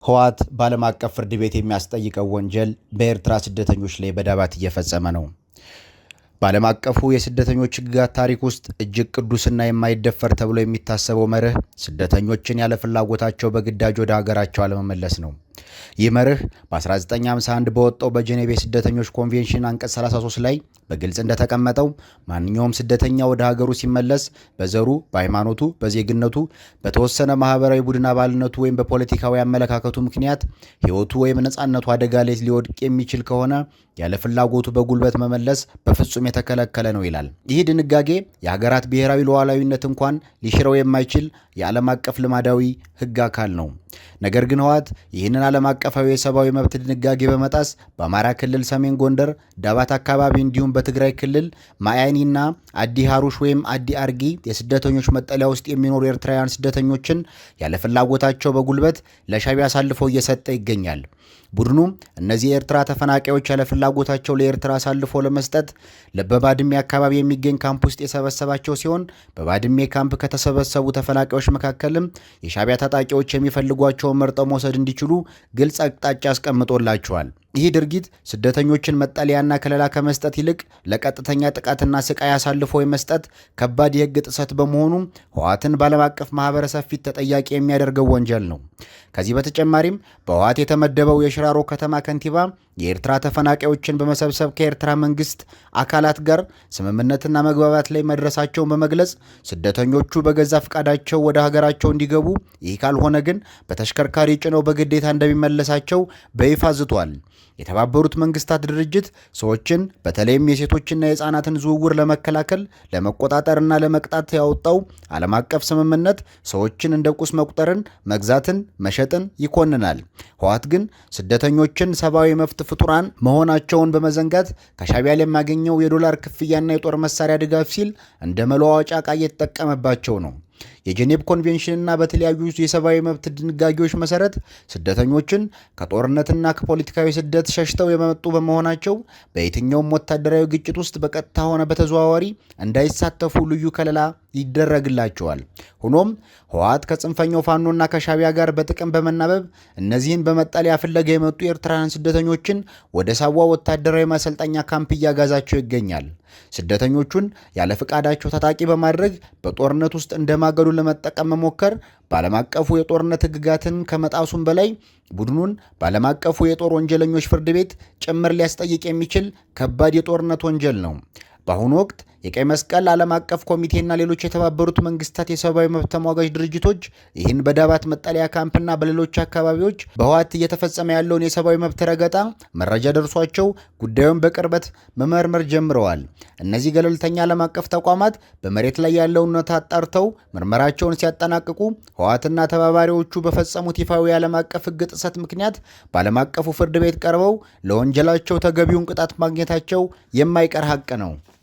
ህወሓት በዓለም አቀፍ ፍርድ ቤት የሚያስጠይቀው ወንጀል በኤርትራ ስደተኞች ላይ በዳባት እየፈጸመ ነው። በዓለም አቀፉ የስደተኞች ሕግጋት ታሪክ ውስጥ እጅግ ቅዱስና የማይደፈር ተብሎ የሚታሰበው መርህ ስደተኞችን ያለ ፍላጎታቸው በግዳጅ ወደ ሀገራቸው አለመመለስ ነው። ይህ መርህ በ1951 በወጣው በጄኔቭ የስደተኞች ኮንቬንሽን አንቀጽ 33 ላይ በግልጽ እንደተቀመጠው ማንኛውም ስደተኛ ወደ ሀገሩ ሲመለስ በዘሩ፣ በሃይማኖቱ፣ በዜግነቱ፣ በተወሰነ ማህበራዊ ቡድን አባልነቱ ወይም በፖለቲካዊ አመለካከቱ ምክንያት ሕይወቱ ወይም ነፃነቱ አደጋ ላይ ሊወድቅ የሚችል ከሆነ ያለ ፍላጎቱ በጉልበት መመለስ በፍጹም የተከለከለ ነው ይላል። ይህ ድንጋጌ የሀገራት ብሔራዊ ሉዓላዊነት እንኳን ሊሽረው የማይችል የዓለም አቀፍ ልማዳዊ ሕግ አካል ነው። ነገር ግን ህወሓት ይህንን ዓለም አቀፋዊ የሰብአዊ መብት ድንጋጌ በመጣስ በአማራ ክልል ሰሜን ጎንደር ዳባት አካባቢ እንዲሁም በትግራይ ክልል ማያኒና አዲ ሃሩሽ ወይም አዲ አርጊ የስደተኞች መጠለያ ውስጥ የሚኖሩ ኤርትራውያን ስደተኞችን ያለ ፍላጎታቸው በጉልበት ለሻዕቢያ አሳልፎ እየሰጠ ይገኛል። ቡድኑ እነዚህ የኤርትራ ተፈናቃዮች ያለ ፍላጎታቸው ለኤርትራ አሳልፎ ለመስጠት በባድሜ አካባቢ የሚገኝ ካምፕ ውስጥ የሰበሰባቸው ሲሆን በባድሜ ካምፕ ከተሰበሰቡ ተፈናቃዮች መካከልም የሻዕቢያ ታጣቂዎች የሚፈልጓቸውን መርጠው መውሰድ እንዲችሉ ግልጽ አቅጣጫ አስቀምጦላቸዋል። ይህ ድርጊት ስደተኞችን መጠለያና ከለላ ከመስጠት ይልቅ ለቀጥተኛ ጥቃትና ስቃይ አሳልፎ የመስጠት ከባድ የሕግ ጥሰት በመሆኑ ህወሓትን በዓለም አቀፍ ማህበረሰብ ፊት ተጠያቂ የሚያደርገው ወንጀል ነው። ከዚህ በተጨማሪም በህወሓት የተመደበው የሽራሮ ከተማ ከንቲባ የኤርትራ ተፈናቃዮችን በመሰብሰብ ከኤርትራ መንግስት አካላት ጋር ስምምነትና መግባባት ላይ መድረሳቸውን በመግለጽ ስደተኞቹ በገዛ ፈቃዳቸው ወደ ሀገራቸው እንዲገቡ፣ ይህ ካልሆነ ግን በተሽከርካሪ ጭነው በግዴታ እንደሚመለሳቸው በይፋ ዝቷል። የተባበሩት መንግስታት ድርጅት ሰዎችን በተለይም የሴቶችና የህፃናትን ዝውውር ለመከላከል ለመቆጣጠርና ለመቅጣት ያወጣው ዓለም አቀፍ ስምምነት ሰዎችን እንደ ቁስ መቁጠርን፣ መግዛትን፣ መሸጥን ይኮንናል። ህወሓት ግን ስደተኞችን ሰብአዊ መብት ፍጡራን መሆናቸውን በመዘንጋት ከሻዕቢያ ለሚያገኘው የዶላር ክፍያና የጦር መሳሪያ ድጋፍ ሲል እንደ መለዋወጫ ዕቃ እየተጠቀመባቸው ነው። የጄኔቭ ኮንቬንሽንና በተለያዩ የሰብአዊ መብት ድንጋጌዎች መሰረት ስደተኞችን ከጦርነትና ከፖለቲካዊ ስደት ሸሽተው የመጡ በመሆናቸው በየትኛውም ወታደራዊ ግጭት ውስጥ በቀጥታ ሆነ በተዘዋዋሪ እንዳይሳተፉ ልዩ ከለላ ይደረግላቸዋል። ሆኖም ህወሓት ከጽንፈኛው ፋኖና ከሻዕቢያ ጋር በጥቅም በመናበብ እነዚህን በመጠለያ ፍለጋ የመጡ ኤርትራውያን ስደተኞችን ወደ ሳዋ ወታደራዊ ማሰልጠኛ ካምፕ እያጋዛቸው ይገኛል። ስደተኞቹን ያለ ፍቃዳቸው ታጣቂ በማድረግ በጦርነት ውስጥ እንደማገዱ ለመጠቀም መሞከር በዓለም አቀፉ የጦርነት ሕግጋትን ከመጣሱም በላይ ቡድኑን በዓለም አቀፉ የጦር ወንጀለኞች ፍርድ ቤት ጭምር ሊያስጠይቅ የሚችል ከባድ የጦርነት ወንጀል ነው። በአሁኑ ወቅት የቀይ መስቀል ዓለም አቀፍ ኮሚቴና ሌሎች የተባበሩት መንግስታት የሰብአዊ መብት ተሟጋች ድርጅቶች ይህን በዳባት መጠለያ ካምፕና በሌሎች አካባቢዎች በህወሓት እየተፈጸመ ያለውን የሰብአዊ መብት ረገጣ መረጃ ደርሷቸው ጉዳዩን በቅርበት መመርመር ጀምረዋል። እነዚህ ገለልተኛ ዓለም አቀፍ ተቋማት በመሬት ላይ ያለውን እውነታ አጣርተው ምርመራቸውን ሲያጠናቅቁ ህወሓትና ተባባሪዎቹ በፈጸሙት ይፋዊ የዓለም አቀፍ ሕግ ጥሰት ምክንያት በዓለም አቀፉ ፍርድ ቤት ቀርበው ለወንጀላቸው ተገቢውን ቅጣት ማግኘታቸው የማይቀር ሀቅ ነው።